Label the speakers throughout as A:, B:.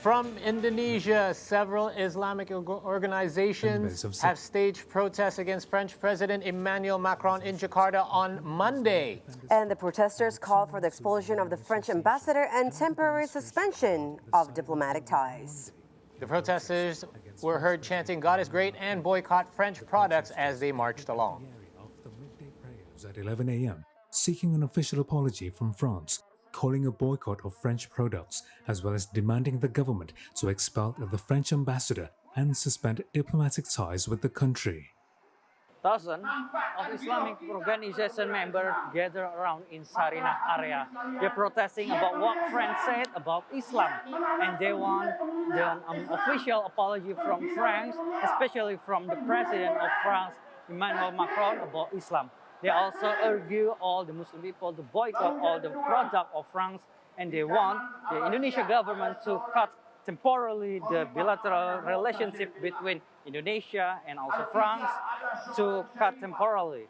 A: From Indonesia, several Islamic organizations have staged protests against French President Emmanuel Macron in Jakarta on Monday.
B: And the protesters called for the expulsion of the French ambassador and temporary suspension of diplomatic ties.
A: The protesters were heard chanting "God is great" and boycott French products as they marched along.
C: At 11 a.m., seeking an official apology from France, calling a boycott of French products, as well as demanding the government to expel the French ambassador and suspend diplomatic ties with the country.
D: Thousands of Islamic organization members gather around in Sarinah area. They're protesting about what France said about Islam, and they want an official apology from France, especially from the President of France, Emmanuel Macron, about Islam. They also urge all the Muslim people to boycott all the products of France, and they want the Indonesian government to cut temporarily the bilateral relationship between Indonesia and also France, to cut temporarily.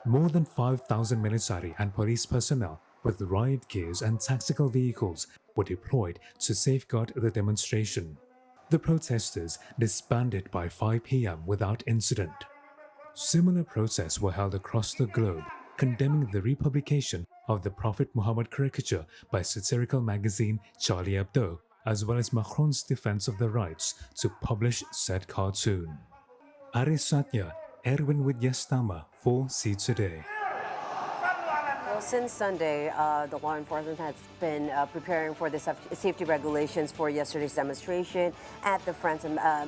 C: More than 5,000 military and police personnel with riot gears and tactical vehicles were deployed to safeguard the demonstration. The protesters disbanded by 5 p.m. without incident. Similar protests were held across the globe, condemning the republication of the Prophet Muhammad caricature by satirical magazine Charlie Hebdo, as well as Macron's defense of the rights to publish said cartoon. Aris Satya, Erwin Widyastama for See Today.
B: Well, since Sunday, the law enforcement has been preparing for the safety regulations for yesterday's demonstration at the French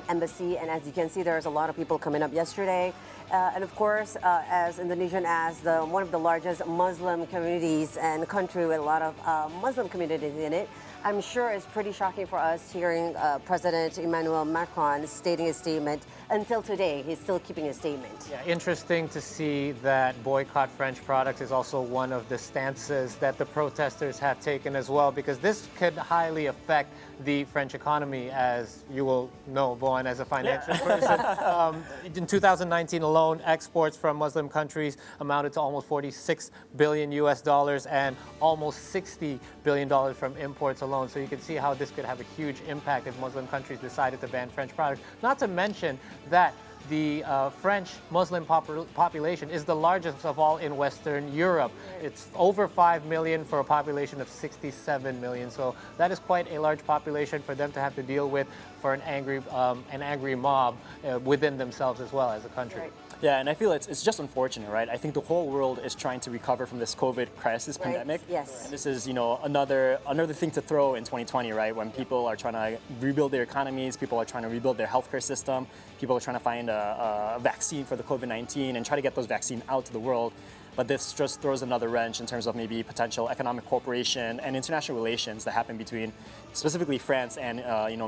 B: embassy. And as you can see, there's a lot of people coming up yesterday. And of course, as Indonesian, as one of the largest Muslim communities and country with a lot of Muslim communities in it, I'm sure it's pretty shocking for us hearing President Emmanuel Macron stating his statement. Until today, he's still keeping his statement.
A: Yeah, interesting to see that boycott French products is also one of the stances that the protesters have taken as well, because this could highly affect the French economy, as you will know, Boan, as a financial person. In 2019 alone, exports from Muslim countries amounted to almost 46 billion US dollars and almost 60 billion dollars from imports alone. So you can see how this could have a huge impact if Muslim countries decided to ban French products. Not to mention that the French Muslim population is the largest of all in Western Europe. It's over 5 million for a population of 67 million. So that is quite a large population for them to have to deal with, for an angry mob within themselves as well as a country.
B: Right.
E: Yeah, and I feel it's just unfortunate, right? I think the whole world is trying to recover from this COVID crisis pandemic.
B: Yes.
E: And this is, another thing to throw in 2020, right? When people are trying to rebuild their economies, people are trying to rebuild their healthcare system, people are trying to find a vaccine for the COVID-19 and try to get those vaccines out to the world. But this just throws another wrench in terms of maybe potential economic cooperation and international relations that happen between specifically France and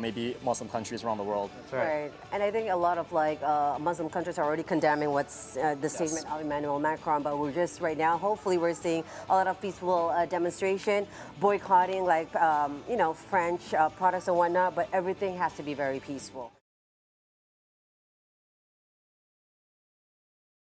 E: maybe Muslim countries around the world.
A: That's right.
B: And I think a lot of Muslim countries are already condemning what's the statement of Emmanuel Macron. But we're just right now, hopefully, we're seeing a lot of peaceful demonstration, boycotting French products and whatnot. But everything has to be very peaceful.